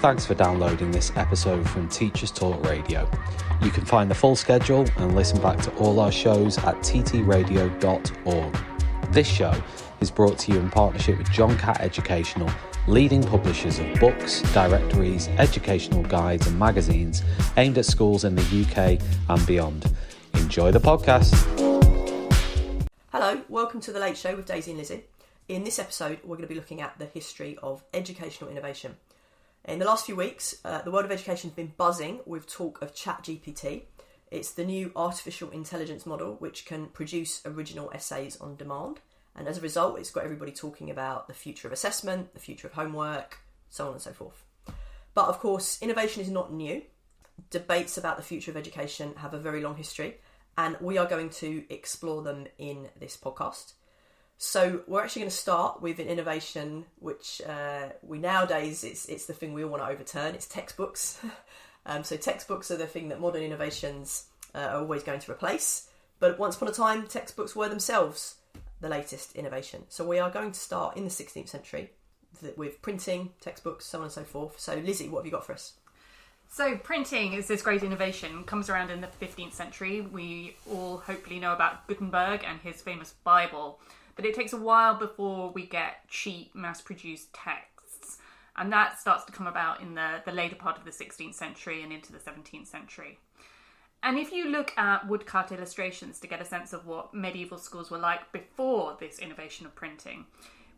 Thanks for downloading this episode from Teachers Talk Radio. You can find the full schedule and listen back to all our shows at ttradio.org. This show is brought to you in partnership with John Catt Educational, leading publishers of books, directories, educational guides and magazines aimed at schools in the UK and beyond. Enjoy the podcast. Hello, welcome to The Late Show with Daisy and Lizzie. In this episode, we're going to be looking at the history of educational innovation. In the last few weeks, the world of education has been buzzing with talk of ChatGPT. It's the new artificial intelligence model which can produce original essays on demand. And as a result, it's got everybody talking about the future of assessment, the future of homework, so on and so forth. But of course, innovation is not new. Debates about the future of education have a very long history, and we are going to explore them in this podcast. So we're actually going to start with an innovation which we nowadays, it's the thing we all want to overturn. It's textbooks. So textbooks are the thing that modern innovations are always going to replace. But once upon a time, textbooks were themselves the latest innovation. So we are going to start in the 16th century with printing, textbooks, so on and so forth. So Lizzie, what have you got for us? So printing is this great innovation, comes around in the 15th century. We all hopefully know about Gutenberg and his famous Bible. But it takes a while before we get cheap, mass-produced texts. And that starts to come about in the later part of the 16th century and into the 17th century. And if you look at woodcut illustrations to get a sense of what medieval schools were like before this innovation of printing,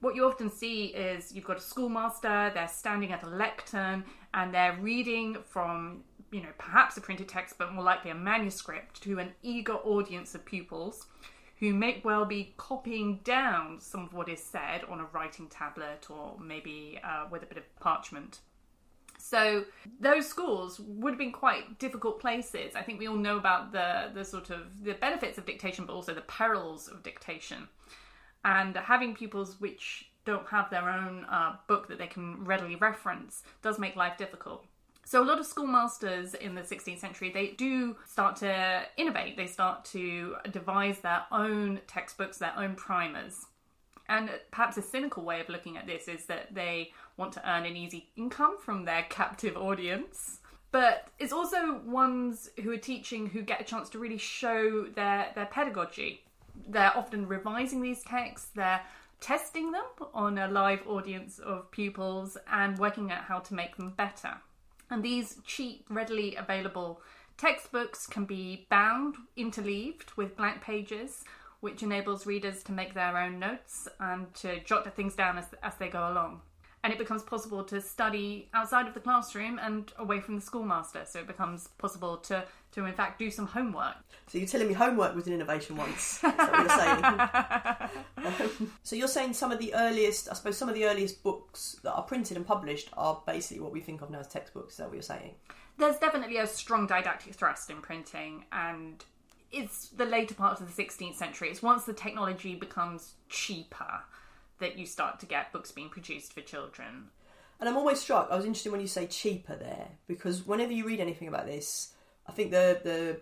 what you often see is you've got a schoolmaster, they're standing at a lectern, and they're reading from, perhaps a printed text, but more likely a manuscript to an eager audience of pupils who may well be copying down some of what is said on a writing tablet or maybe with a bit of parchment. So those schools would have been quite difficult places. I think we all know about the sort of the benefits of dictation, but also the perils of dictation. And having pupils which don't have their own book that they can readily reference does make life difficult. So a lot of schoolmasters in the 16th century, they do start to innovate. They start to devise their own textbooks, their own primers. And perhaps a cynical way of looking at this is that they want to earn an easy income from their captive audience. But it's also ones who are teaching who get a chance to really show their pedagogy. They're often revising these texts, they're testing them on a live audience of pupils and working out how to make them better. And these cheap, readily available textbooks can be bound, interleaved with blank pages, which enables readers to make their own notes and to jot things down as they go along. And it becomes possible to study outside of the classroom and away from the schoolmaster. So it becomes possible to in fact do some homework. So you're telling me homework was an innovation once? Is that what you're saying? So you're saying some of the earliest books that are printed and published are basically what we think of now as textbooks. Is that what you're saying? There's definitely a strong didactic thrust in printing, and it's the later part of the 16th century. It's once the technology becomes cheaper that you start to get books being produced for children. And I'm always struck, I was interested when you say cheaper there, because whenever you read anything about this, I think the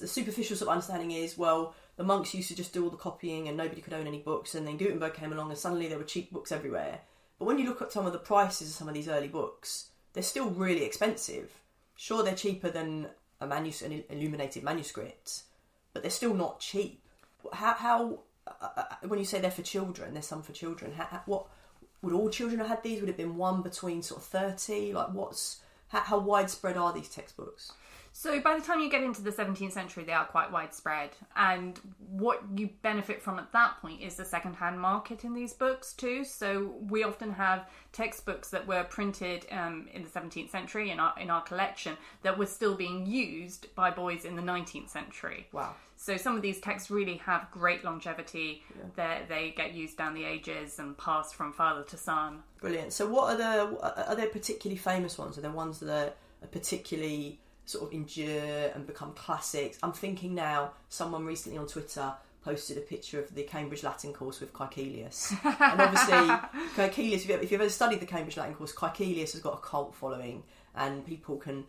superficial sort of understanding is, well, the monks used to just do all the copying and nobody could own any books, and then Gutenberg came along and suddenly there were cheap books everywhere. But when you look at some of the prices of some of these early books, they're still really expensive. Sure, they're cheaper than an illuminated manuscript, but they're still not cheap. How when you say they're for children, there's some for children. What would all children have had these? Would it have been one between sort of 30? Like how widespread are these textbooks? So by the time you get into the 17th century, they are quite widespread. And what you benefit from at that point is the second-hand market in these books too. So we often have textbooks that were printed in the 17th century in our collection that were still being used by boys in the 19th century. Wow. So some of these texts really have great longevity. Yeah. They get used down the ages and passed from father to son. Brilliant. So what are there particularly famous ones? Are there ones that are particularly sort of endure and become classics? I'm thinking now, someone recently on Twitter posted a picture of the Cambridge Latin course with Caecilius. And obviously, Caecilius, if you've ever studied the Cambridge Latin course, Caecilius has got a cult following, and people can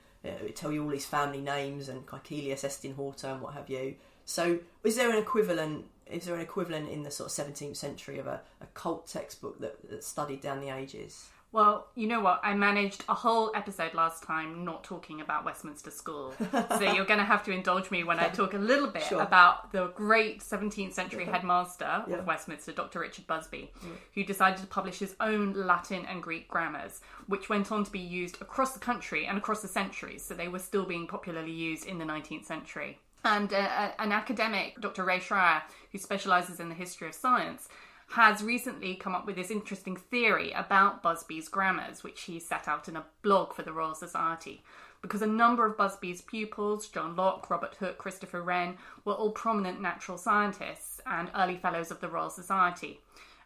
tell you all his family names and Caecilius, Estin Horta and what have you. So is there an equivalent in the sort of 17th century of a cult textbook that studied down the ages? Well, you know what? I managed a whole episode last time not talking about Westminster School. So you're going to have to indulge me when I talk a little bit about the great 17th century headmaster of Westminster, Dr. Richard Busby, who decided to publish his own Latin and Greek grammars, which went on to be used across the country and across the centuries. So they were still being popularly used in the 19th century. And an academic, Dr. Ray Schreier, who specialises in the history of science, has recently come up with this interesting theory about Busby's grammars, which he set out in a blog for the Royal Society. Because a number of Busby's pupils, John Locke, Robert Hooke, Christopher Wren, were all prominent natural scientists and early fellows of the Royal Society.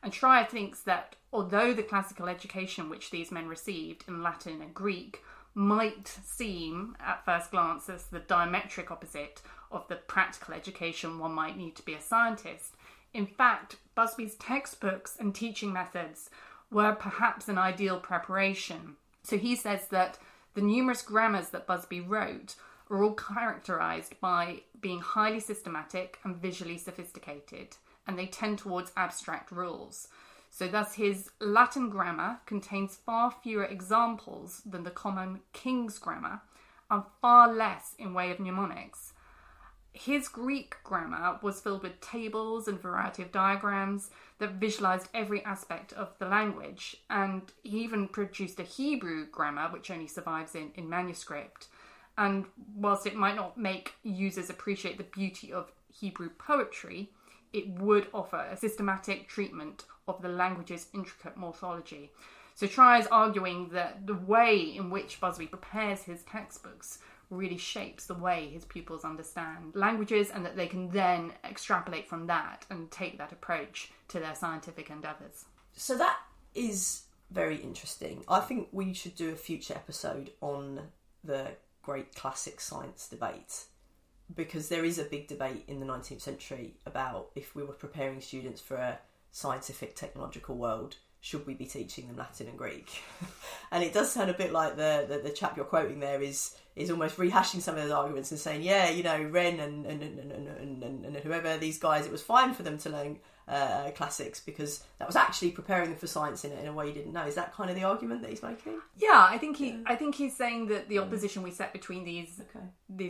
And Schreier thinks that although the classical education which these men received in Latin and Greek might seem at first glance as the diametric opposite of the practical education one might need to be a scientist, in fact, Busby's textbooks and teaching methods were perhaps an ideal preparation. So he says that the numerous grammars that Busby wrote are all characterised by being highly systematic and visually sophisticated, and they tend towards abstract rules. So thus his Latin grammar contains far fewer examples than the common King's grammar, and far less in way of mnemonics. His Greek grammar was filled with tables and variety of diagrams that visualised every aspect of the language, and he even produced a Hebrew grammar which only survives in manuscript. And whilst it might not make users appreciate the beauty of Hebrew poetry, it would offer a systematic treatment of the language's intricate morphology. So Schreier is arguing that the way in which Busby prepares his textbooks really shapes the way his pupils understand languages, and that they can then extrapolate from that and take that approach to their scientific endeavours. So that is very interesting. I think we should do a future episode on the great classic science debate, because there is a big debate in the 19th century about if we were preparing students for a scientific technological world, should we be teaching them Latin and Greek? And it does sound a bit like the chap you're quoting there is almost rehashing some of those arguments and saying, yeah, you know, Wren and whoever, these guys, it was fine for them to learn classics because that was actually preparing them for science in a way you didn't know. Is that kind of the argument that he's making? Yeah, I think he's saying that the opposition we set between these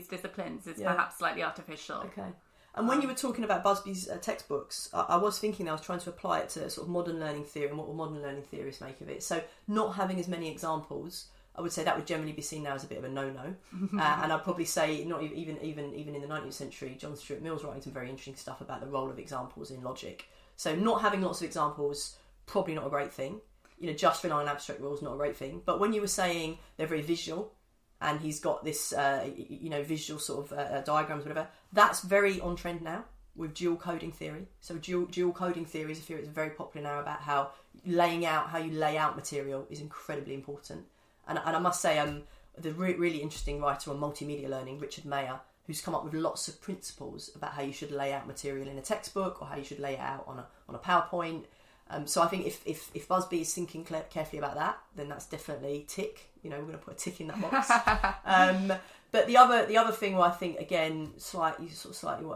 disciplines is perhaps slightly artificial. Okay. And when you were talking about Busby's textbooks, I was thinking I was trying to apply it to sort of modern learning theory and what will modern learning theorists make of it. So not having as many examples, I would say that would generally be seen now as a bit of a no-no. And I'd probably say not even in the 19th century, John Stuart Mill's writing some very interesting stuff about the role of examples in logic. So not having lots of examples, probably not a great thing. You know, just relying on abstract rules, not a great thing. But when you were saying they're very visual, and he's got this, visual sort of diagrams, whatever. That's very on trend now with dual coding theory. So dual coding theory is a theory that's very popular now about how you lay out material is incredibly important. And I must say, the really interesting writer on multimedia learning, Richard Mayer, who's come up with lots of principles about how you should lay out material in a textbook or how you should lay it out on a PowerPoint. So I think if Busby is thinking carefully about that, then that's definitely tick. You know, we're going to put a tick in that box. But the other thing where I think again slightly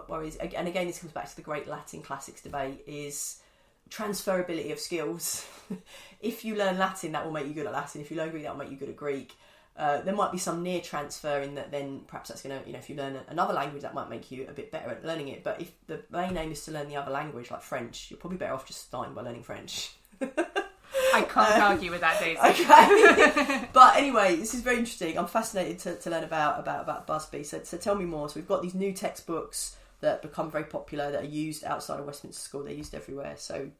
worries, and again this comes back to the great Latin classics debate, is transferability of skills. If you learn Latin, that will make you good at Latin. If you learn Greek, that will make you good at Greek. There might be some near transfer in that then perhaps that's going to, if you learn another language, that might make you a bit better at learning it. But if the main aim is to learn the other language, like French, you're probably better off just starting by learning French. I can't argue with that, Daisy. Okay. But anyway, this is very interesting. I'm fascinated to learn about Busby. So tell me more. So we've got these new textbooks that become very popular that are used outside of Westminster School. They're used everywhere. So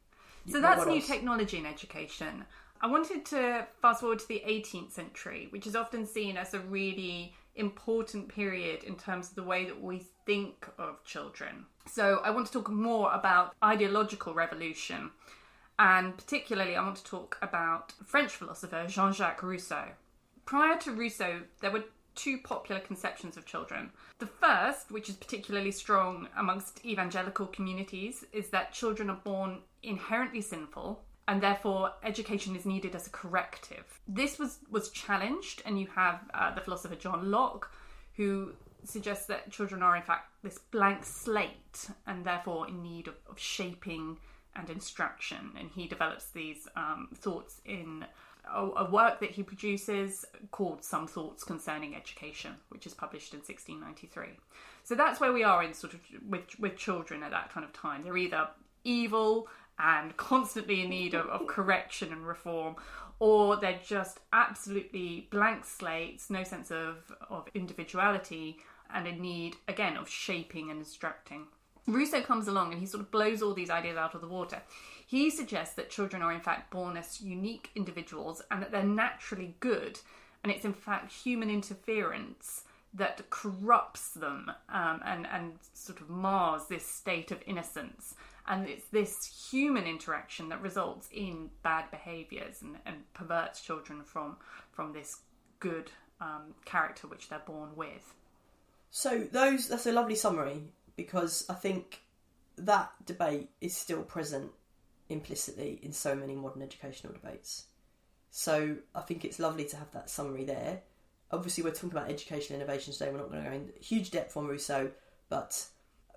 that's new technology in education. I wanted to fast forward to the 18th century, which is often seen as a really important period in terms of the way that we think of children. So I want to talk more about ideological revolution, and particularly I want to talk about French philosopher Jean-Jacques Rousseau. Prior to Rousseau, there were two popular conceptions of children. The first, which is particularly strong amongst evangelical communities, is that children are born inherently sinful, and therefore education is needed as a corrective. This was challenged, and you have the philosopher John Locke, who suggests that children are in fact this blank slate, and therefore in need of shaping and instruction. And he develops these thoughts in a work that he produces called Some Thoughts Concerning Education, which is published in 1693. So that's where we are in sort of with children at that kind of time. They're either evil and constantly in need of correction and reform, or they're just absolutely blank slates, no sense of individuality, and in need, again, of shaping and instructing. Rousseau comes along and he sort of blows all these ideas out of the water. He suggests that children are in fact born as unique individuals and that they're naturally good, and it's in fact human interference that corrupts them and sort of mars this state of innocence. And it's this human interaction that results in bad behaviours and perverts children from this good character which they're born with. So that's a lovely summary, because I think that debate is still present implicitly in so many modern educational debates. So I think it's lovely to have that summary there. Obviously, we're talking about educational innovation today. We're not going to go in huge depth on Rousseau, but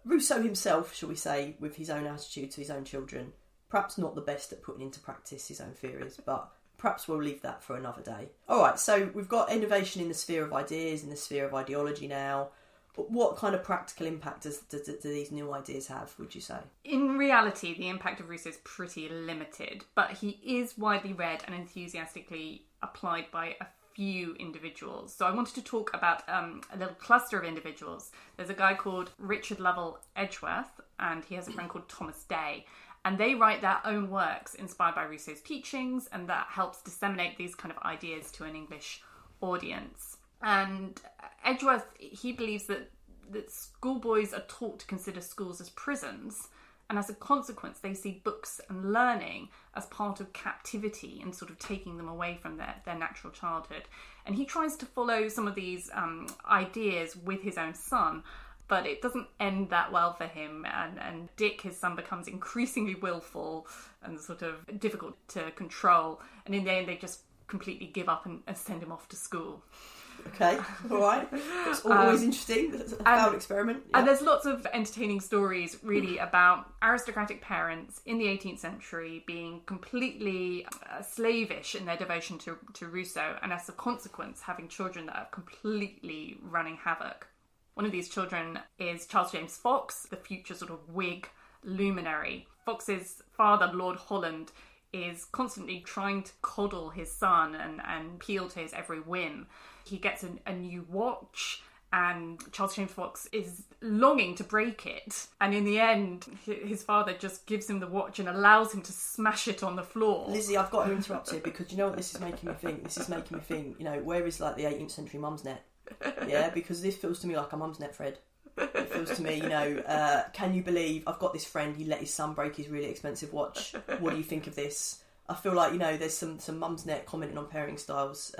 Rousseau himself, shall we say, with his own attitude to his own children, perhaps not the best at putting into practice his own theories, but perhaps we'll leave that for another day. All right, so we've got innovation in the sphere of ideas, in the sphere of ideology now. But what kind of practical impact do these new ideas have, would you say? In reality, the impact of Rousseau is pretty limited, but he is widely read and enthusiastically applied by a few individuals. So I wanted to talk about a little cluster of individuals. There's a guy called Richard Lovell Edgeworth, and he has a friend called Thomas Day. And they write their own works inspired by Rousseau's teachings, and that helps disseminate these kind of ideas to an English audience. And Edgeworth, he believes that schoolboys are taught to consider schools as prisons, and as a consequence they see books and learning as part of captivity and sort of taking them away from their natural childhood. And he tries to follow some of these ideas with his own son, but it doesn't end that well for him, and Dick, his son, becomes increasingly willful and sort of difficult to control, and in the end they just completely give up and send him off to school. Okay, all right. It's always interesting. It's a failed experiment. Yeah. And there's lots of entertaining stories, really, about aristocratic parents in the 18th century being completely slavish in their devotion to Rousseau, and as a consequence, having children that are completely running havoc. One of these children is Charles James Fox, the future sort of Whig luminary. Fox's father, Lord Holland, is constantly trying to coddle his son and appeal to his every whim. He gets a new watch, and Charles James Fox is longing to break it. And in the end, his father just gives him the watch and allows him to smash it on the floor. Lizzie, I've got to interrupt here, because you know what this is making me think? This is making me think, where is like the 18th century Mumsnet? Yeah, because this feels to me like a Mumsnet thread. It feels to me, can you believe I've got this friend, he let his son break his really expensive watch. What do you think of this? I feel like, there's some Mumsnet commenting on parenting styles,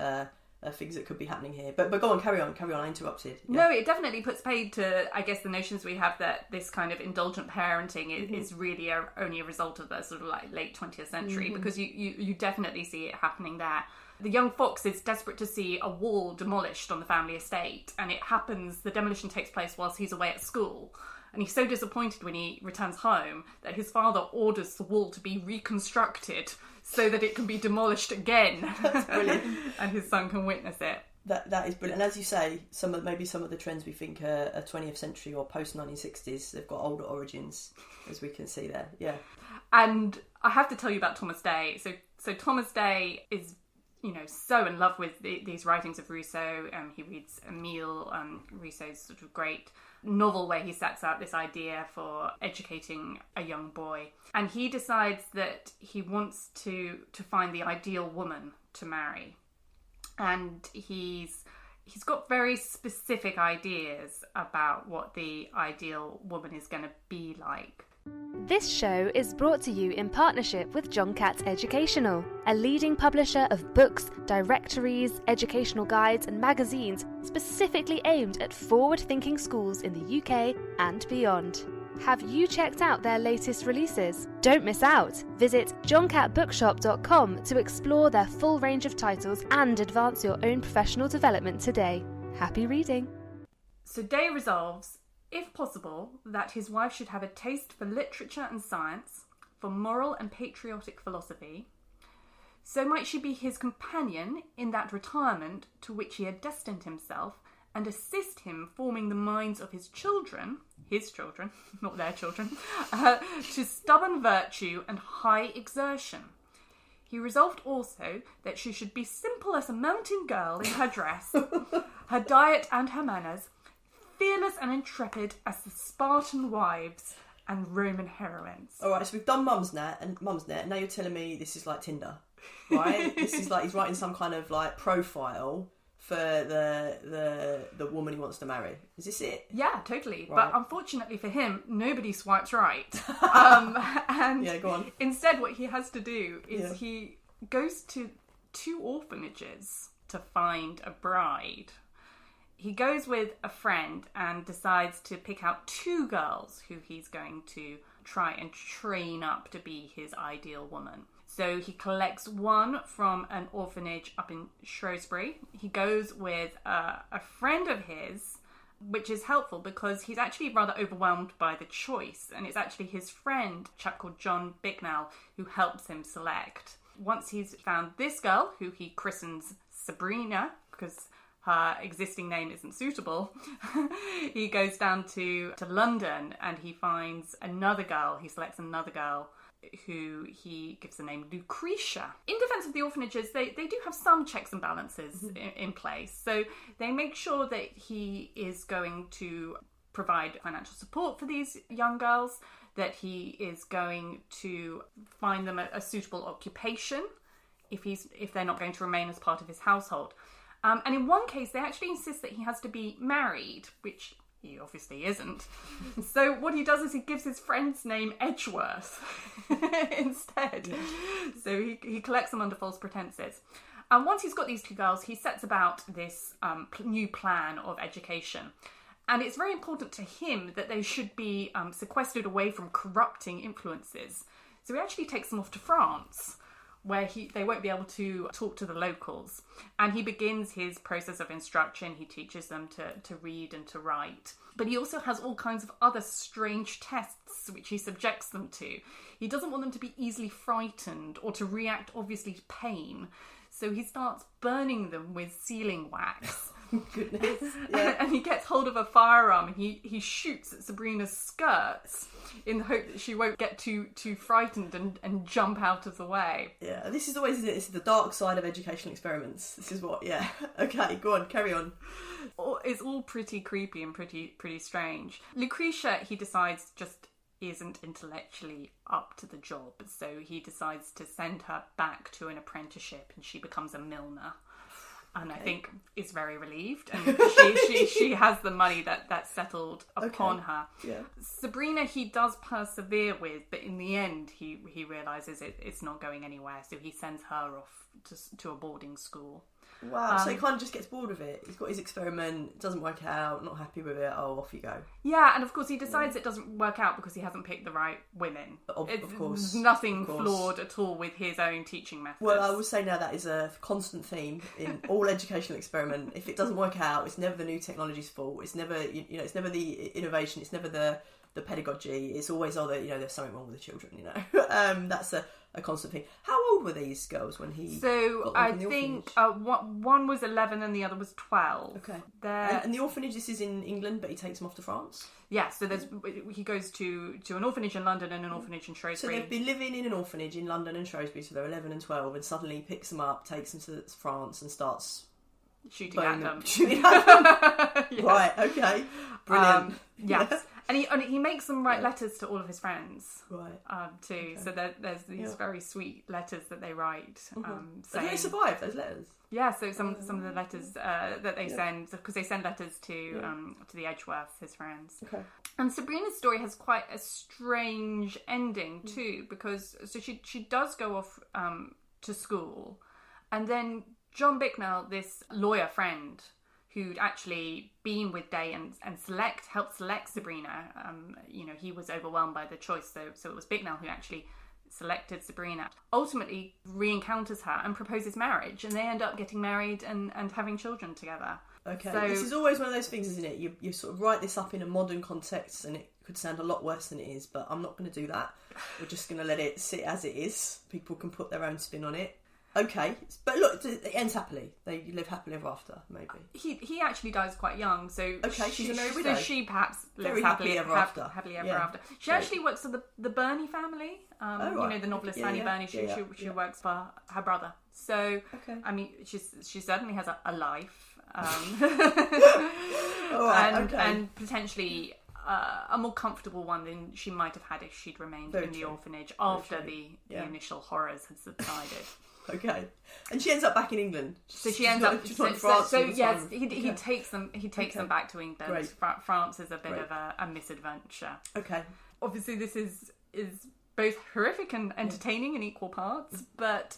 things that could be happening here. But go on, carry on, I interrupted. Yeah. No, it definitely puts paid to, I guess, the notions we have that this kind of indulgent parenting is really only a result of the sort of like late 20th century, because you definitely see it happening there. The young Fox is desperate to see a wall demolished on the family estate, and the demolition takes place whilst he's away at school. And he's so disappointed when he returns home that his father orders the wall to be reconstructed so that it can be demolished again. That's brilliant. And his son can witness it. That is brilliant. And as you say, some of the trends we think are 20th century or post-1960s, they've got older origins, as we can see there. Yeah. And I have to tell you about Thomas Day. So Thomas Day is so in love with these writings of Rousseau. He reads Emile, Rousseau's sort of great novel where he sets out this idea for educating a young boy. And he decides that he wants to find the ideal woman to marry. And he's got very specific ideas about what the ideal woman is going to be like. This show is brought to you in partnership with John Catt Educational, a leading publisher of books, directories, educational guides and magazines specifically aimed at forward-thinking schools in the UK and beyond. Have you checked out their latest releases? Don't miss out! Visit johncattbookshop.com to explore their full range of titles and advance your own professional development today. Happy reading! So Day resolves, if possible, that his wife should have a taste for literature and science, for moral and patriotic philosophy, So might she be his companion in that retirement to which he had destined himself, and assist him forming the minds of his children, not their children, to stubborn virtue and high exertion. He resolved also that she should be simple as a mountain girl in her dress, her diet and her manners, fearless and intrepid as the Spartan wives and Roman heroines. All right, so we've done Mumsnet, and now you're telling me this is like Tinder, right? This is like he's writing some kind of like profile for the woman he wants to marry. Is this it? Yeah, totally. Right. But unfortunately for him, nobody swipes right. And yeah, go on. Instead, what he has to do is he goes to 2 orphanages to find a bride. He goes with a friend and decides to pick out 2 girls who he's going to try and train up to be his ideal woman. So he collects one from an orphanage up in Shrewsbury. He goes with a friend of his, which is helpful because he's actually rather overwhelmed by the choice. And it's actually his friend, a chap called John Bicknell, who helps him select. Once he's found this girl, who he christens Sabrina, because her existing name isn't suitable, he goes down to London and he finds another girl. He selects another girl who he gives the name Lucretia. In defence of the orphanages, they do have some checks and balances in place. So they make sure that he is going to provide financial support for these young girls, that he is going to find them a suitable occupation if they're not going to remain as part of his household. And in one case, they actually insist that he has to be married, which he obviously isn't. So what he does is he gives his friend's name Edgeworth instead. Yeah. So he collects them under false pretenses. And once he's got these 2 girls, he sets about this new plan of education. And it's very important to him that they should be sequestered away from corrupting influences. So he actually takes them off to France, where they won't be able to talk to the locals. And he begins his process of instruction. He teaches them to read and to write. But he also has all kinds of other strange tests which he subjects them to. He doesn't want them to be easily frightened or to react obviously to pain. So he starts burning them with sealing wax. Goodness. Yeah. And he gets hold of a firearm and he shoots at Sabrina's skirts in the hope that she won't get too frightened and jump out of the way. Yeah, this is always, this is the dark side of educational experiments. This is what, yeah. Okay, go on, carry on. It's all pretty creepy and pretty strange. Lucretia, he decides, just isn't intellectually up to the job, so he decides to send her back to an apprenticeship and she becomes a milliner. And I think is very relieved, and she has the money that's settled upon her. Yeah. Sabrina he does persevere with, but in the end he realises it's not going anywhere, so he sends her off to a boarding school. Wow, so he kind of just gets bored of it. He's got his experiment, doesn't work out, not happy with it, off you go. Yeah, and of course he decides it doesn't work out because he hasn't picked the right women. Of course. Nothing flawed at all with his own teaching methods. Well, I will say now that is a constant theme in all educational experiment. If it doesn't work out, it's never the new technology's fault. It's never, it's never the innovation, it's never the pedagogy. It's always, there's something wrong with the children, That's a constant thing. How old were these girls when he got them I from the think orphanage? one was 11 and the other was 12. Okay. And the orphanage, this is in England, but he takes them off to France? Yeah, so he goes to an orphanage in London and an orphanage in Shrewsbury. So they've been living in an orphanage in London and Shrewsbury, so they're 11 and 12, and suddenly he picks them up, takes them to France and starts shooting at them. Yes. Right, okay. Brilliant. Yes. And he makes them write letters to all of his friends, right? Too. Okay. So there's these very sweet letters that they write. Do they survive those letters? Yeah. So some of the letters that they send, because they send letters to the Edgeworths, his friends. Okay. And Sabrina's story has quite a strange ending too, because she does go off to school, and then John Bicknell, this lawyer friend, who'd actually been with Day and helped select Sabrina. He was overwhelmed by the choice, so it was Bicknell who actually selected Sabrina. Ultimately re-encounters her and proposes marriage, and they end up getting married and having children together. Okay, so, this is always one of those things, isn't it? You sort of write this up in a modern context and it could sound a lot worse than it is, but I'm not going to do that. We're just going to let it sit as it is. People can put their own spin on it. Okay, but look, it ends happily. They live happily ever after, maybe. He actually dies quite young, so okay, she's a married widow. So she perhaps lives Very happily ever after. Happily ever after. She actually works for the Burney family. Right. You know, the novelist Fanny Burney. She works for her brother. So I mean, she certainly has a life, and potentially a more comfortable one than she might have had if she'd remained in the orphanage after the initial horrors had subsided. Okay, and she ends up back in England. So she ends up. So yes, he takes them. He takes them back to England. Great. France is a bit of a misadventure. Okay. Obviously, this is both horrific and entertaining in equal parts. But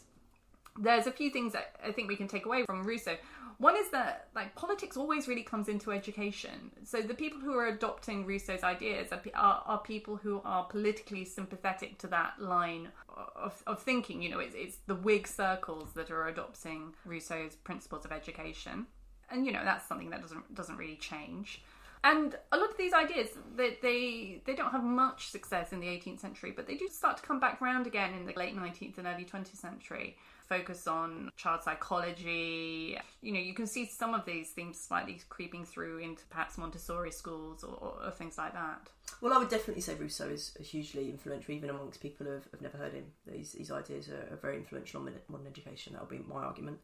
there's a few things that I think we can take away from Rousseau. One is that politics always really comes into education. So the people who are adopting Rousseau's ideas are people who are politically sympathetic to that line of thinking. You know, it's the Whig circles that are adopting Rousseau's principles of education, and you know that's something that doesn't really change. And a lot of these ideas, they don't have much success in the 18th century, but they do start to come back round again in the late 19th and early 20th century. Focus on child psychology. You know, you can see some of these themes slightly creeping through into perhaps Montessori schools or things like that. Well, I would definitely say Rousseau is hugely influential, even amongst people who have never heard him. These ideas are very influential on modern education. That would be my argument.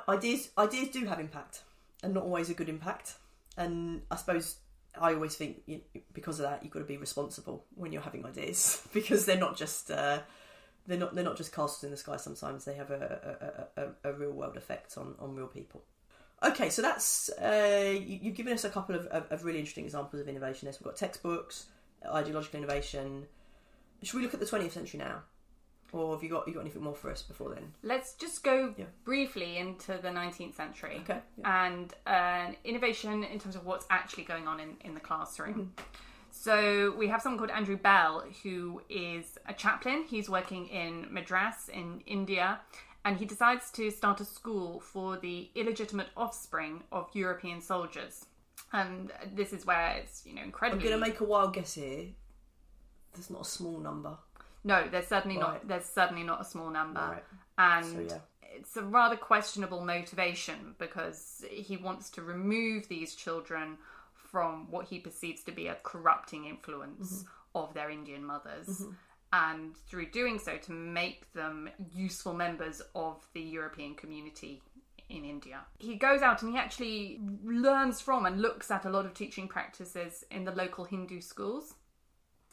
Ideas do have impact, and not always a good impact. And I suppose I always think because of that, you've got to be responsible when you're having ideas, because they're not just they're not just castles in the sky. Sometimes they have a real world effect on real people. Okay, so that's you've given us a couple of really interesting examples of innovation. We've got textbooks, ideological innovation. Should we look at the 20th century now? Or have you got anything more for us before then? Let's just go briefly into the 19th century. Okay. And innovation in terms of what's actually going on in the classroom. Mm-hmm. So we have someone called Andrew Bell, who is a chaplain. He's working in Madras in India, and he decides to start a school for the illegitimate offspring of European soldiers. And this is where it's, incredibly... I'm going to make a wild guess here. There's not a small number. No, there's certainly not. There's certainly not a small number, right. And it's a rather questionable motivation because he wants to remove these children from what he perceives to be a corrupting influence of their Indian mothers, and through doing so to make them useful members of the European community in India. He goes out and he actually learns from and looks at a lot of teaching practices in the local Hindu schools,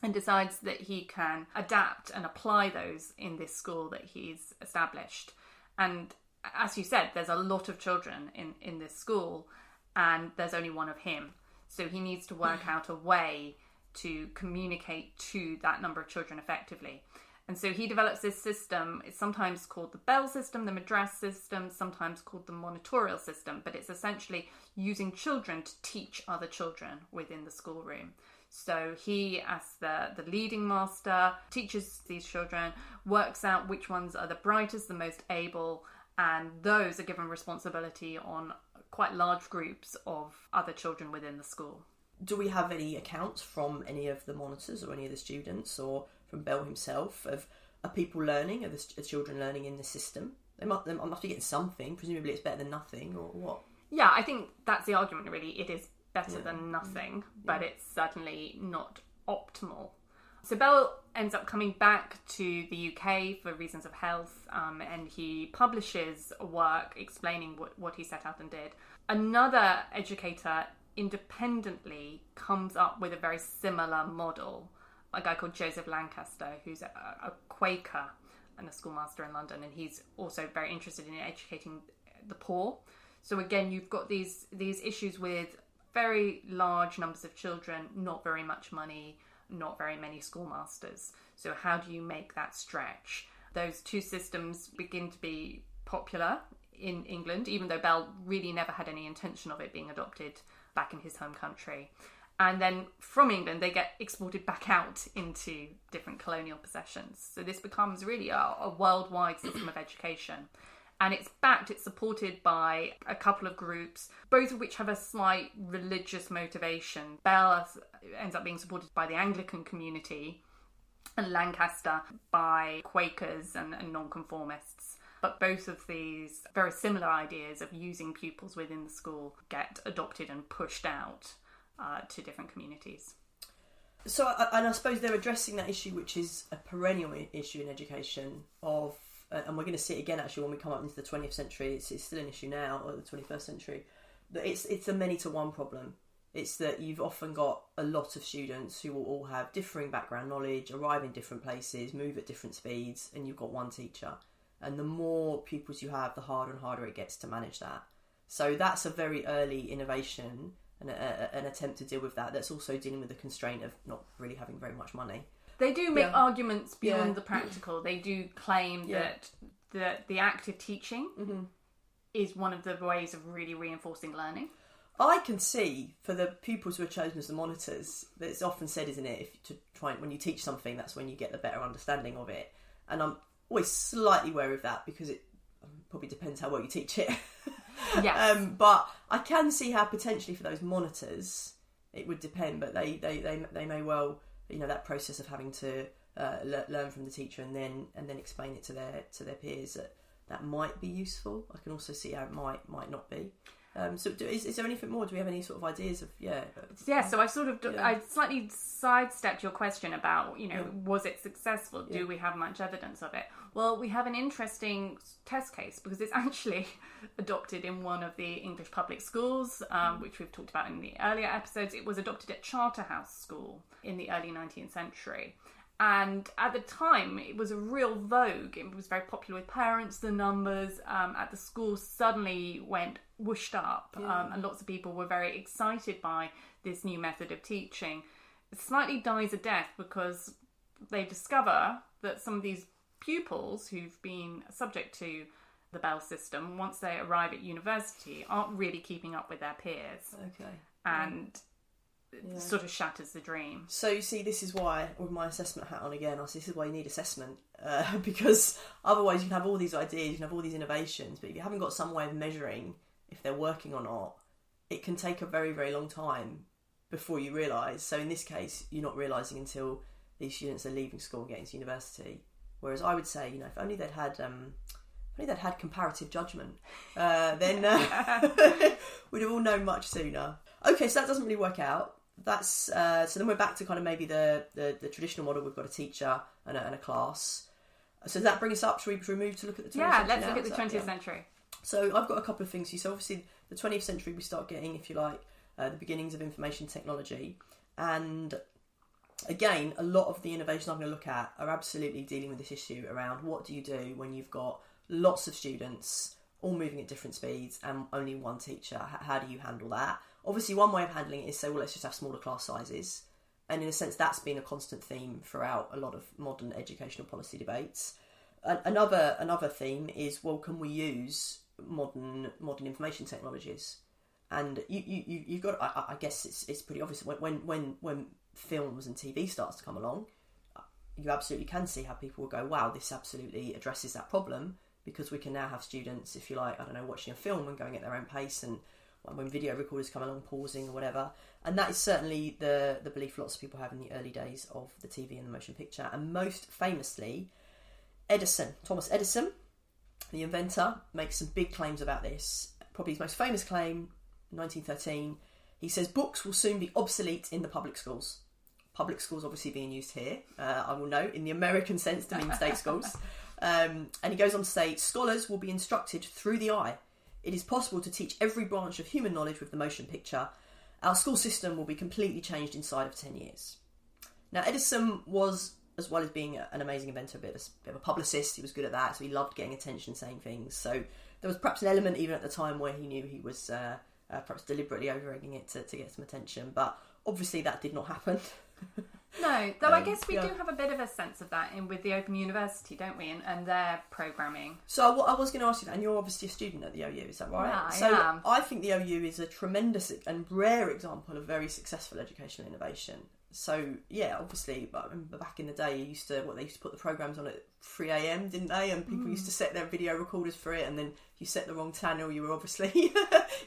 and decides that he can adapt and apply those in this school that he's established. And as you said, there's a lot of children in this school, and there's only one of him. So he needs to work out a way to communicate to that number of children effectively. And so he develops this system. It's sometimes called the Bell system, the Madras system, sometimes called the monitorial system, but it's essentially using children to teach other children within the schoolroom. So he, as the leading master, teaches these children, works out which ones are the brightest, the most able, and those are given responsibility on quite large groups of other children within the school. Do we have any accounts from any of the monitors or any of the students or from Bell himself of people learning, of the children learning in the system? They must be getting something. Presumably it's better than nothing, or what? Yeah, I think that's the argument really. It is better than nothing, but it's certainly not optimal. So Bell ends up coming back to the UK for reasons of health, and he publishes a work explaining what he set out and did. Another educator independently comes up with a very similar model, a guy called Joseph Lancaster, who's a Quaker and a schoolmaster in London, and he's also very interested in educating the poor. So again, you've got these issues with very large numbers of children, not very much money, not very many schoolmasters. So how do you make that stretch? Those two systems begin to be popular in England, even though Bell really never had any intention of it being adopted back in his home country. And then from England, they get exported back out into different colonial possessions. So this becomes really a worldwide system of education. And it's supported by a couple of groups, both of which have a slight religious motivation. Bell ends up being supported by the Anglican community, and Lancaster by Quakers and nonconformists. But both of these very similar ideas of using pupils within the school get adopted and pushed out to different communities. So, and I suppose they're addressing that issue, which is a perennial issue in education of, and we're going to see it again actually when we come up into the 20th century, it's still an issue now, or the 21st century, that it's a many-to-one problem. It's that you've often got a lot of students who will all have differing background knowledge, arrive in different places, move at different speeds, and you've got one teacher. And the more pupils you have, the harder and harder it gets to manage that. So that's a very early innovation and an attempt to deal with that. That's also dealing with the constraint of not really having very much money. They do make arguments beyond the practical. They do claim that the active teaching is one of the ways of really reinforcing learning. I can see for the pupils who are chosen as the monitors, that it's often said, isn't it, when you teach something, that's when you get the better understanding of it. And I'm always slightly wary of that because it probably depends how well you teach it. Yes. But I can see how potentially for those monitors it would depend, but they may well, that process of having to learn from the teacher and then explain it to their peers, that might be useful. I can also see how it might not be. So is there anything more? Do we have any sort of ideas of so I slightly sidestepped your question about was it successful? Do we have much evidence of it? Well, we have an interesting test case because it's actually adopted in one of the English public schools, which we've talked about in the earlier episodes. It was adopted at Charterhouse School in the early 19th century. And at the time, it was a real vogue. It was very popular with parents. The numbers at the school suddenly went whooshed up. And lots of people were very excited by this new method of teaching. It slightly dies a death because they discover that some of these pupils who've been subject to the Bell system, once they arrive at university, aren't really keeping up with their peers. Okay. And sort of shatters the dream. So you see, this is why, with my assessment hat on again, I say this is why you need assessment, because otherwise you can have all these ideas, you can have all these innovations, but if you haven't got some way of measuring if they're working or not, it can take a very, very long time before you realise. So in this case, you're not realising until these students are leaving school and getting to university. Whereas I would say, if only they'd had comparative judgment, then we'd have all known much sooner. Okay, so that doesn't really work out. That's so then we're back to kind of maybe the traditional model. We've got a teacher and a class. So does that bring us up? Should we move to look at the 20th century? Yeah, let's look at the 20th century. So I've got a couple of things here. So obviously the 20th century we start getting, if you like, the beginnings of information technology. And again, a lot of the innovations I'm going to look at are absolutely dealing with this issue around what do you do when you've got lots of students all moving at different speeds and only one teacher. How do you handle that? Obviously, one way of handling it is say, well, let's just have smaller class sizes. And in a sense, that's been a constant theme throughout a lot of modern educational policy debates. Another theme is, well, can we use modern information technologies? And you've got, I guess it's pretty obvious when films and TV starts to come along, you absolutely can see how people will go, wow, this absolutely addresses that problem, because we can now have students, if you like, watching a film and going at their own pace, and when video recorders come along, pausing or whatever. And that is certainly the belief lots of people have in the early days of the TV and the motion picture. And most famously, Thomas Edison, the inventor, makes some big claims about this. Probably his most famous claim, 1913, he says books will soon be obsolete in the public schools. Public schools obviously being used here, I will note, in the American sense to mean state schools. And he goes on to say, scholars will be instructed through the eye. It is possible to teach every branch of human knowledge with the motion picture. Our school system will be completely changed inside of 10 years. Now, Edison was, as well as being an amazing inventor, a bit of a publicist. He was good at that, so he loved getting attention, saying things. So there was perhaps an element even at the time where he knew he was perhaps deliberately over-egging it to get some attention. But obviously that did not happen. No, though I guess we do have a bit of a sense of that with the Open University, don't we, and their programming. So I was going to ask you that, and you're obviously a student at the OU, is that right? Yeah, I am. I think the OU is a tremendous and rare example of very successful educational innovation. So yeah, obviously, I remember back in the day, they used to put the programs on at 3 a.m, didn't they? And people used to set their video recorders for it, and then if you set the wrong channel, you were obviously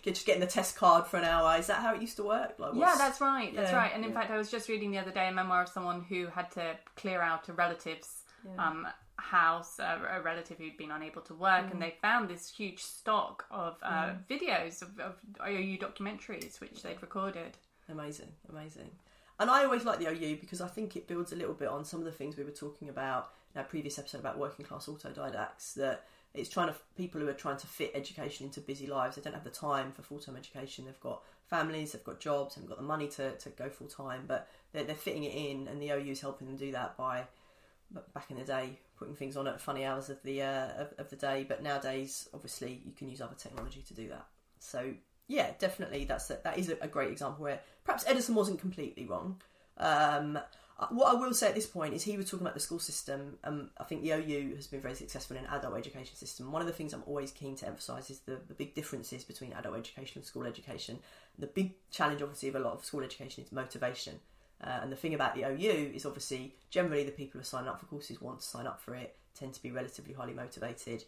just getting the test card for an hour. Is that how it used to work? Yeah, that's right. That's right. And in fact, I was just reading the other day a memoir of someone who had to clear out a relative's house, a relative who'd been unable to work, and they found this huge stock of videos of OU documentaries which they'd recorded. Amazing. And I always like the OU because I think it builds a little bit on some of the things we were talking about in our previous episode about working class autodidacts, that it's people who are trying to fit education into busy lives. They don't have the time for full-time education. They've got families, they've got jobs, they've got the money to go full-time, but they're fitting it in, and the OU is helping them do that by, back in the day, putting things on at funny hours of the day. But nowadays, obviously, you can use other technology to do that. So yeah, definitely, that is a great example where perhaps Edison wasn't completely wrong. What I will say at this point is he was talking about the school system. I think the OU has been very successful in an adult education system. One of the things I'm always keen to emphasise is the big differences between adult education and school education. The big challenge, obviously, of a lot of school education is motivation. And the thing about the OU is, obviously, generally the people who are signing up for courses want to sign up for it, tend to be relatively highly motivated.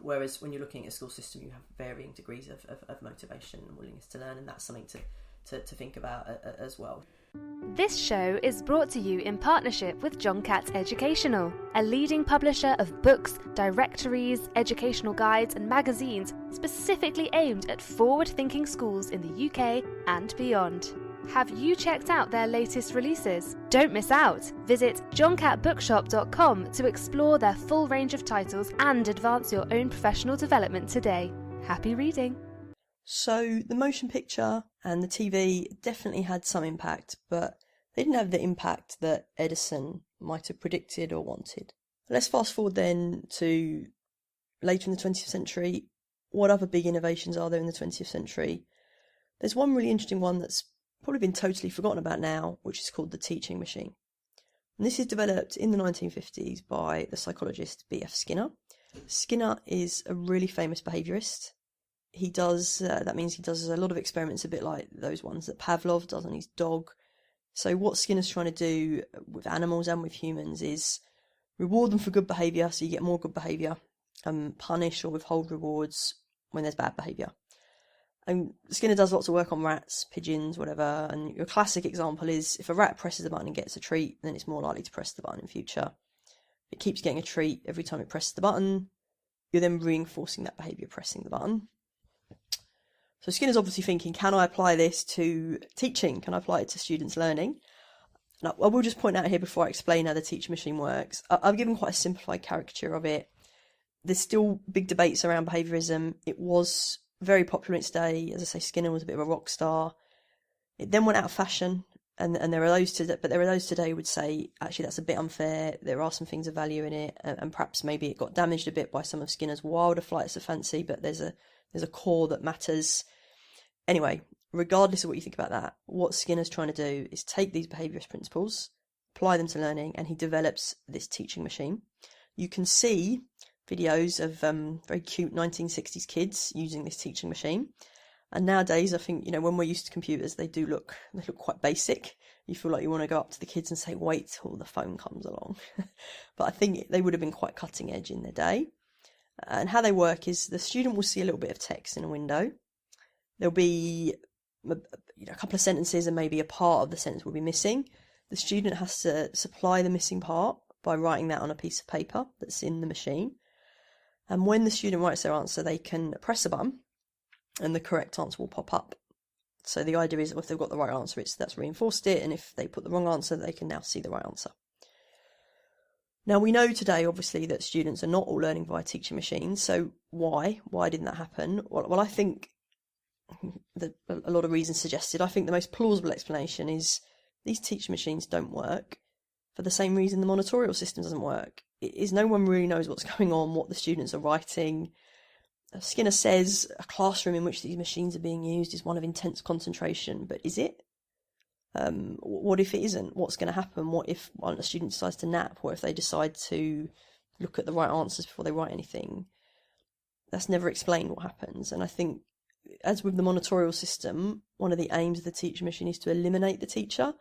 Whereas when you're looking at a school system, you have varying degrees of motivation and willingness to learn, and that's something to think about as well. This show is brought to you in partnership with John Catt Educational, a leading publisher of books, directories, educational guides and magazines specifically aimed at forward-thinking schools in the UK and beyond. Have you checked out their latest releases? Don't miss out! Visit johncattbookshop.com to explore their full range of titles and advance your own professional development today. Happy reading! So the motion picture and the TV definitely had some impact, but they didn't have the impact that Edison might have predicted or wanted. Let's fast forward then to later in the 20th century. What other big innovations are there in the 20th century? There's one really interesting one that's probably been totally forgotten about now, which is called the teaching machine. And this is developed in the 1950s by the psychologist B.F. Skinner. Skinner is a really famous behaviourist. He does, that means he does a lot of experiments a bit like those ones that Pavlov does on his dog. So what Skinner's trying to do with animals and with humans is reward them for good behaviour, so you get more good behaviour, and punish or withhold rewards when there's bad behaviour. And Skinner does lots of work on rats, pigeons, whatever, and your classic example is if a rat presses a button and gets a treat, then it's more likely to press the button in future. If it keeps getting a treat every time it presses the button, you're then reinforcing that behaviour, pressing the button. So Skinner's obviously thinking, can I apply this to teaching? Can I apply it to students' learning? And I will just point out here before I explain how the teaching machine works, I've given quite a simplified caricature of it. There's still big debates around behaviourism. It was very popular in its day. As I say, Skinner was a bit of a rock star. It then went out of fashion, and there are those today who would say, actually, that's a bit unfair. There are some things of value in it, and perhaps maybe it got damaged a bit by some of Skinner's wilder flights of fancy, but there's a core that matters. Anyway, regardless of what you think about that, what Skinner's trying to do is take these behaviourist principles, apply them to learning, and he develops this teaching machine. You can see videos of very cute 1960s kids using this teaching machine. And nowadays, I think, when we're used to computers, they look quite basic. You feel like you want to go up to the kids and say, wait till the phone comes along. But I think they would have been quite cutting edge in their day. And how they work is the student will see a little bit of text in a window. There'll be a couple of sentences and maybe a part of the sentence will be missing. The student has to supply the missing part by writing that on a piece of paper that's in the machine. And when the student writes their answer, they can press a button and the correct answer will pop up. So the idea is if they've got the right answer, that's reinforced it. And if they put the wrong answer, they can now see the right answer. Now, we know today, obviously, that students are not all learning via teaching machines. So why? Why didn't that happen? Well, I think a lot of reasons suggested. I think the most plausible explanation is these teaching machines don't work for the same reason the monitorial system doesn't work. It is no one really knows what's going on, what the students are writing. Skinner says a classroom in which these machines are being used is one of intense concentration, but is it? What if it isn't? What's going to happen? What if a student decides to nap? What if they decide to look at the right answers before they write anything? That's never explained what happens. And I think, as with the monitorial system, one of the aims of the teaching machine is to eliminate the teacher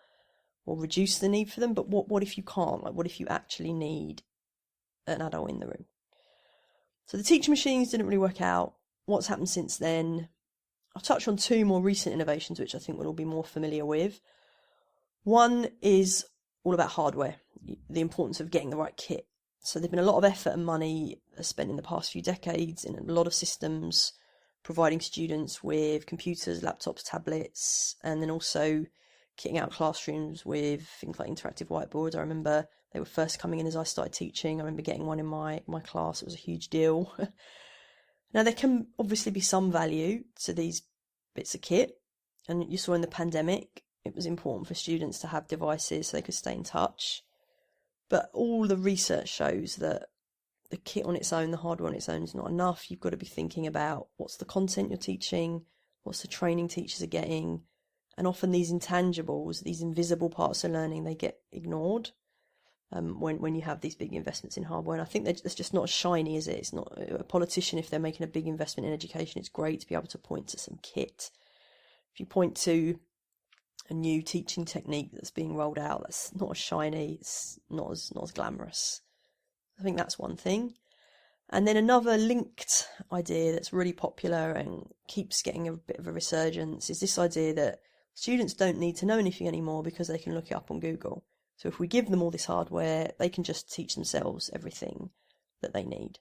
or reduce the need for them. But what if you can't? Like, what if you actually need an adult in the room? So the teaching machines didn't really work out. What's happened since then? I'll touch on two more recent innovations, which I think we'll all be more familiar with. One is all about hardware, the importance of getting the right kit. So there's been a lot of effort and money spent in the past few decades in a lot of systems, providing students with computers, laptops, tablets, and then also kitting out classrooms with things like interactive whiteboards. I remember they were first coming in as I started teaching. I remember getting one in my class. It was a huge deal. Now, there can obviously be some value to these bits of kit. And you saw in the pandemic, it was important for students to have devices so they could stay in touch. But all the research shows that the kit on its own, the hardware on its own is not enough. You've got to be thinking about what's the content you're teaching, what's the training teachers are getting. And often these intangibles, these invisible parts of learning, they get ignored when you have these big investments in hardware. And I think that's just not as shiny, is it? It's not a politician, if they're making a big investment in education, it's great to be able to point to some kit. If you point to a new teaching technique that's being rolled out, that's not as shiny, it's not as glamorous. I think that's one thing. And then another linked idea that's really popular and keeps getting a bit of a resurgence is this idea that students don't need to know anything anymore because they can look it up on Google. So if we give them all this hardware, they can just teach themselves everything that they need.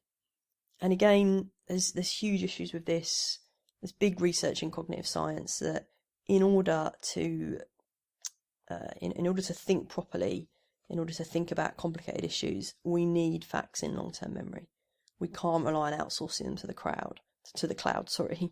And again, there's huge issues with this. There's big research in cognitive science that in order to think properly, in order to think about complicated issues, we need facts in long-term memory. We can't rely on outsourcing them to the cloud. And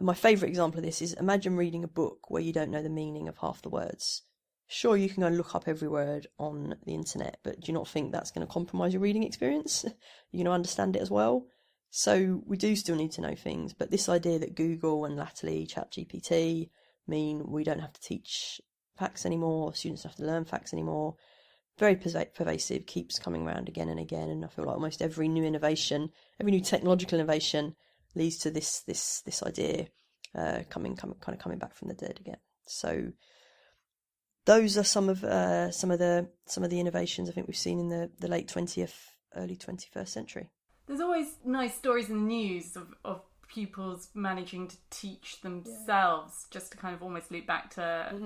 my favourite example of this is, imagine reading a book where you don't know the meaning of half the words. Sure, you can go and look up every word on the internet, but do you not think that's going to compromise your reading experience? You're going to understand it as well? So we do still need to know things, but this idea that Google and latterly ChatGPT mean we don't have to teach facts anymore, students don't have to learn facts anymore, very pervasive, keeps coming around again and again, and I feel like almost every new innovation, every new technological innovation leads to this idea coming back from the dead again. So those are some of the innovations I think we've seen in the late 20th, early 21st century. There's always nice stories in the news of pupils managing to teach themselves. Yeah. Just to kind of almost loop back to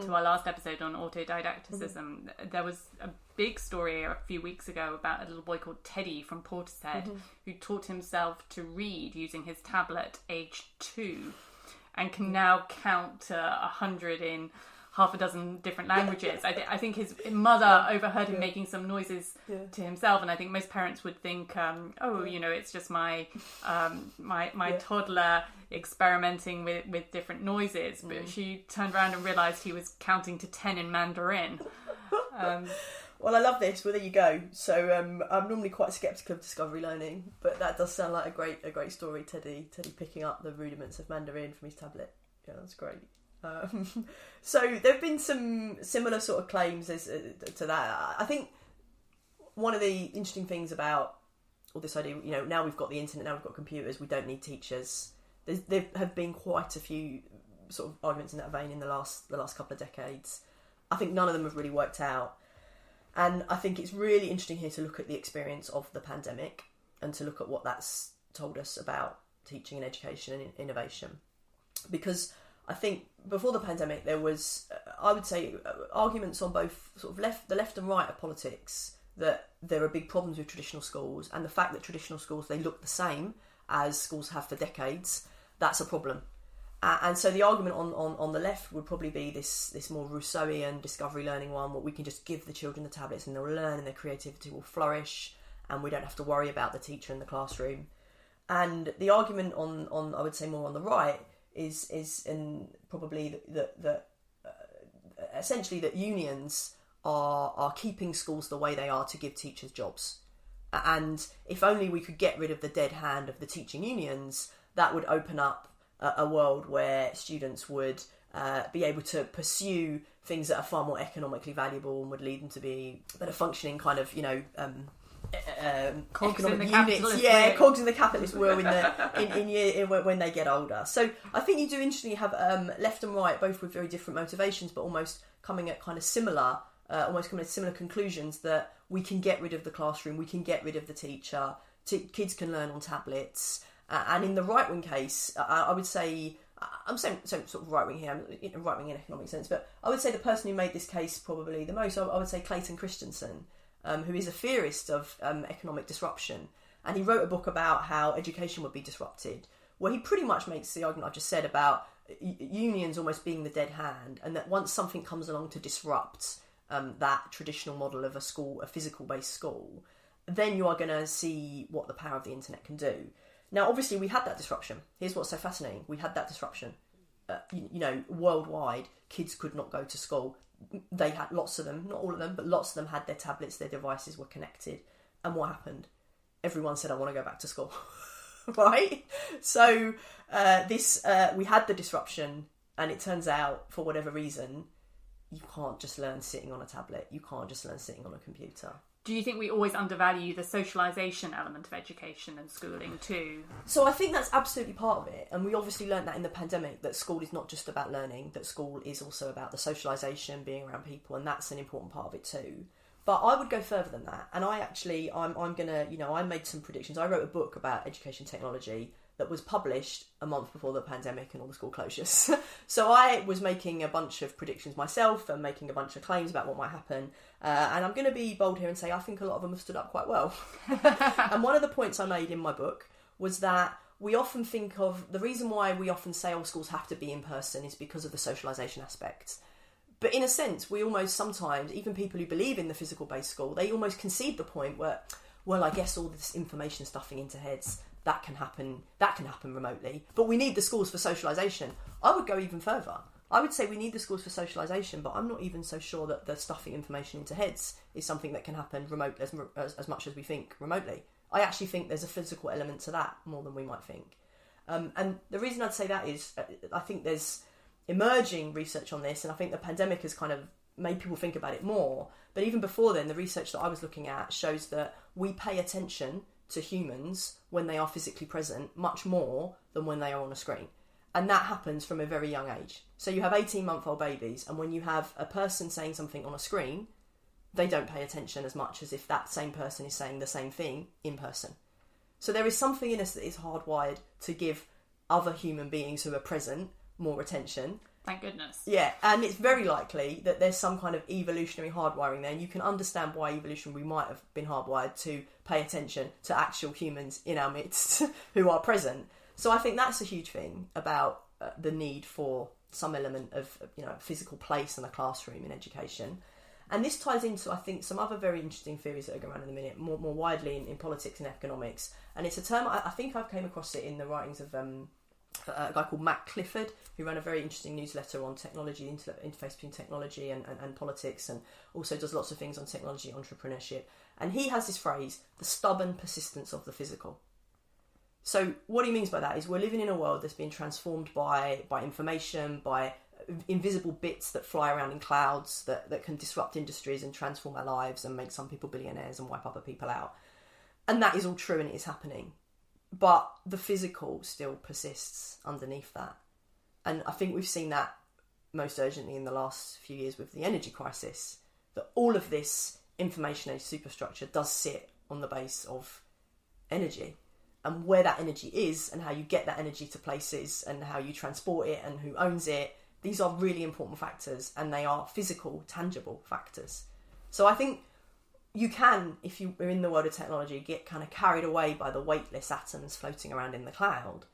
our last episode on autodidacticism, there was a big story a few weeks ago about a little boy called Teddy from Portishead who taught himself to read using his tablet aged 2 and can now count to 100 in half a dozen different languages. I think his mother overheard him making some noises to himself, and I think most parents would think, it's just my toddler experimenting with different noises. But she turned around and realised he was counting to 10 in Mandarin. Well, I love this. Well, there you go. So I'm normally quite sceptical of discovery learning, but that does sound like a great story. Teddy picking up the rudiments of Mandarin from his tablet. Yeah, that's great. So there have been some similar sort of claims to that. I think one of the interesting things about all this idea, now we've got the internet, now we've got computers, we don't need teachers. There have been quite a few sort of arguments in that vein in the last couple of decades. I think none of them have really worked out. And I think it's really interesting here to look at the experience of the pandemic and to look at what that's told us about teaching and education and innovation. Because I think before the pandemic, there was, I would say, arguments on both sort of the left and right of politics that there are big problems with traditional schools, and the fact that traditional schools, they look the same as schools have for decades, that's a problem. And so the argument on the left would probably be this more Rousseauian discovery learning one, where we can just give the children the tablets and they'll learn and their creativity will flourish and we don't have to worry about the teacher in the classroom. And the argument on I would say more on the right is in probably that essentially that unions are keeping schools the way they are to give teachers jobs. And if only we could get rid of the dead hand of the teaching unions, that would open up a world where students would be able to pursue things that are far more economically valuable and would lead them to be better functioning kind of, cogs economic in the units. Yeah, cogs in the capitalist wheel when they get older. So I think you do interestingly have left and right, both with very different motivations, but almost coming at kind of similar conclusions that we can get rid of the classroom, we can get rid of the teacher, kids can learn on tablets. And in the right-wing case, I would say, I'm saying sort of right-wing here, right-wing in economic sense, but I would say the person who made this case probably the most, I would say Clayton Christensen, who is a theorist of economic disruption. And he wrote a book about how education would be disrupted, where he pretty much makes the argument I've just said about unions almost being the dead hand, and that once something comes along to disrupt that traditional model of a school, a physical-based school, then you are going to see what the power of the internet can do. Now, obviously, we had that disruption. Here's what's so fascinating. We had that disruption. Worldwide, kids could not go to school. They had lots of them, not all of them, but lots of them had their tablets, their devices were connected. And what happened? Everyone said, I want to go back to school. Right? So we had the disruption, and it turns out, for whatever reason, you can't just learn sitting on a tablet. You can't just learn sitting on a computer. Do you think we always undervalue the socialisation element of education and schooling too? So I think that's absolutely part of it. And we obviously learned that in the pandemic, that school is not just about learning, that school is also about the socialisation, being around people, and that's an important part of it too. But I would go further than that. And I made some predictions. I wrote a book about education technology that was published a month before the pandemic and all the school closures. So I was making a bunch of predictions myself and making a bunch of claims about what might happen. And I'm going to be bold here and say I think a lot of them have stood up quite well. And one of the points I made in my book was that we often think of the reason why we often say all schools have to be in person is because of the socialisation aspect. But in a sense, we almost sometimes, even people who believe in the physical-based school, they almost concede the point where, well, I guess all this information stuffing into heads, that can happen remotely. But we need the schools for socialisation. I would go even further. I would say we need the schools for socialisation, but I'm not even so sure that the stuffing information into heads is something that can happen remote as much as we think remotely. I actually think there's a physical element to that more than we might think. And the reason I'd say that is I think there's emerging research on this, and I think the pandemic has kind of made people think about it more. But even before then, the research that I was looking at shows that we pay attention to humans when they are physically present much more than when they are on a screen. And that happens from a very young age. So you have 18-month-old babies, and when you have a person saying something on a screen, they don't pay attention as much as if that same person is saying the same thing in person. So there is something in us that is hardwired to give other human beings who are present more attention. Thank goodness. Yeah, and it's very likely that there's some kind of evolutionary hardwiring there, and you can understand why evolutionary we might have been hardwired to pay attention to actual humans in our midst who are present. So I think that's a huge thing about the need for some element of physical place in the classroom in education. And this ties into, I think, some other very interesting theories that are going around in a minute, more widely in politics and economics. And it's a term, I think I've came across it in the writings of a guy called Matt Clifford, who ran a very interesting newsletter on technology, interface between technology and politics, and also does lots of things on technology entrepreneurship. And he has this phrase, the stubborn persistence of the physical. So what he means by that is we're living in a world that's been transformed by information, by invisible bits that fly around in clouds that can disrupt industries and transform our lives and make some people billionaires and wipe other people out. And that is all true and it is happening. But the physical still persists underneath that. And I think we've seen that most urgently in the last few years with the energy crisis, that all of this information age superstructure does sit on the base of energy. And where that energy is and how you get that energy to places and how you transport it and who owns it, these are really important factors, and they are physical, tangible factors. So I think you can, if you are in the world of technology, get kind of carried away by the weightless atoms floating around in the cloud.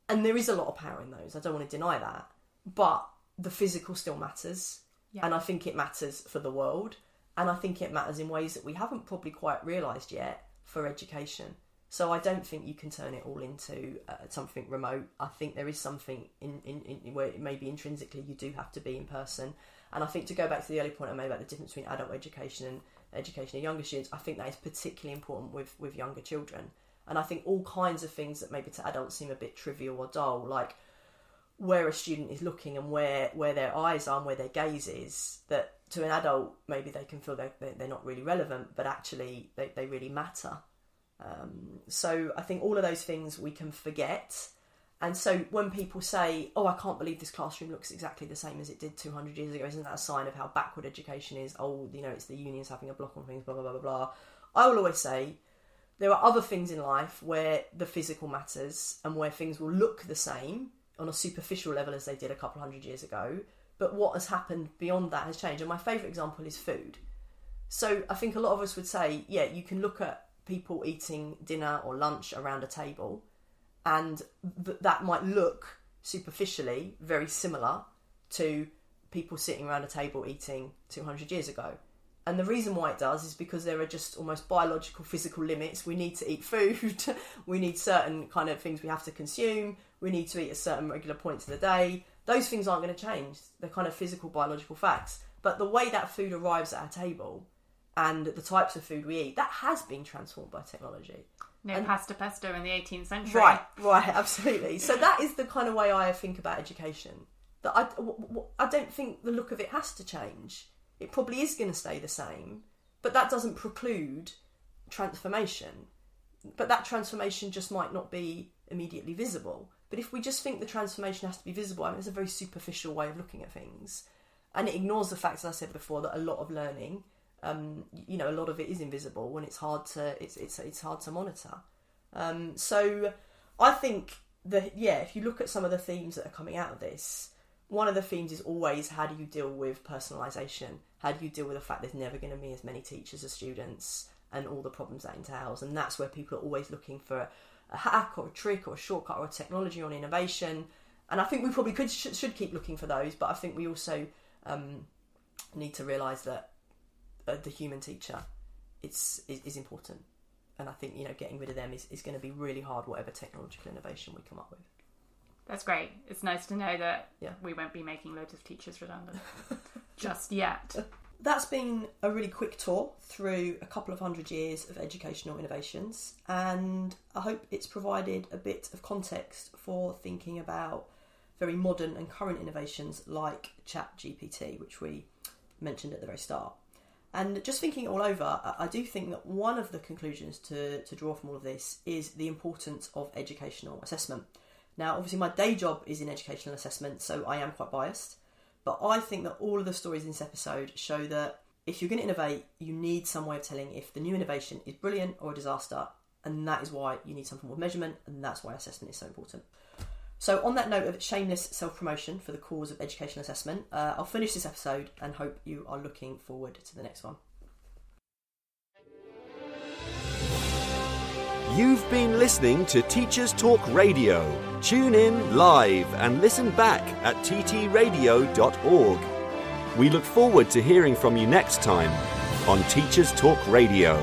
And there is a lot of power in those, I don't want to deny that. But the physical still matters. Yeah. And I think it matters for the world. And I think it matters in ways that we haven't probably quite realised yet for education. So I don't think you can turn it all into something remote. I think there is something in where maybe intrinsically you do have to be in person. And I think, to go back to the early point I made about the difference between adult education and education of younger students, I think that is particularly important with younger children. And I think all kinds of things that maybe to adults seem a bit trivial or dull, like where a student is looking and where their eyes are and where their gaze is, that to an adult maybe they can feel they're not really relevant, but actually they really matter. So I think all of those things we can forget. And so when people say, oh, I can't believe this classroom looks exactly the same as it did 200 years ago, isn't that a sign of how backward education is? Oh, it's the unions having a block on things, blah, blah, blah, blah, blah. I will always say there are other things in life where the physical matters and where things will look the same on a superficial level as they did a couple hundred years ago. But what has happened beyond that has changed. And my favourite example is food. So I think a lot of us would say, yeah, you can look at people eating dinner or lunch around a table, and that might look superficially very similar to people sitting around a table eating 200 years ago. And the reason why it does is because there are just almost biological, physical limits. We need to eat food, we need certain kind of things we have to consume, we need to eat at certain regular points of the day. Those things aren't going to change. They're kind of physical, biological facts. But the way that food arrives at our table and the types of food we eat, that has been transformed by technology. Pasta pesto in the 18th century. Right, absolutely. So that is the kind of way I think about education. That I don't think the look of it has to change. It probably is going to stay the same, but that doesn't preclude transformation. But that transformation just might not be immediately visible. But if we just think the transformation has to be visible, I mean, it's a very superficial way of looking at things. And it ignores the fact, as I said before, that a lot of learning, a lot of it is invisible and it's hard to monitor. So I think that, if you look at some of the themes that are coming out of this, one of the themes is always, how do you deal with personalisation? How do you deal with the fact there's never going to be as many teachers as students and all the problems that entails? And that's where people are always looking for a hack or a trick or a shortcut or a technology or an innovation. And I think we probably should keep looking for those, but I think we also need to realise that the human teacher is important. And I think, getting rid of them is going to be really hard, whatever technological innovation we come up with. That's great. It's nice to know that we won't be making loads of teachers redundant just yet. That's been a really quick tour through a couple of 100 years of educational innovations, and I hope it's provided a bit of context for thinking about very modern and current innovations like ChatGPT, which we mentioned at the very start. And just thinking it all over, I do think that one of the conclusions to draw from all of this is the importance of educational assessment. Now, obviously, my day job is in educational assessment, so I am quite biased. But I think that all of the stories in this episode show that if you're going to innovate, you need some way of telling if the new innovation is brilliant or a disaster. And that is why you need some form of measurement, and that's why assessment is so important. So on that note of shameless self-promotion for the cause of educational assessment, I'll finish this episode and hope you are looking forward to the next one. You've been listening to Teachers Talk Radio. Tune in live and listen back at ttradio.org. We look forward to hearing from you next time on Teachers Talk Radio.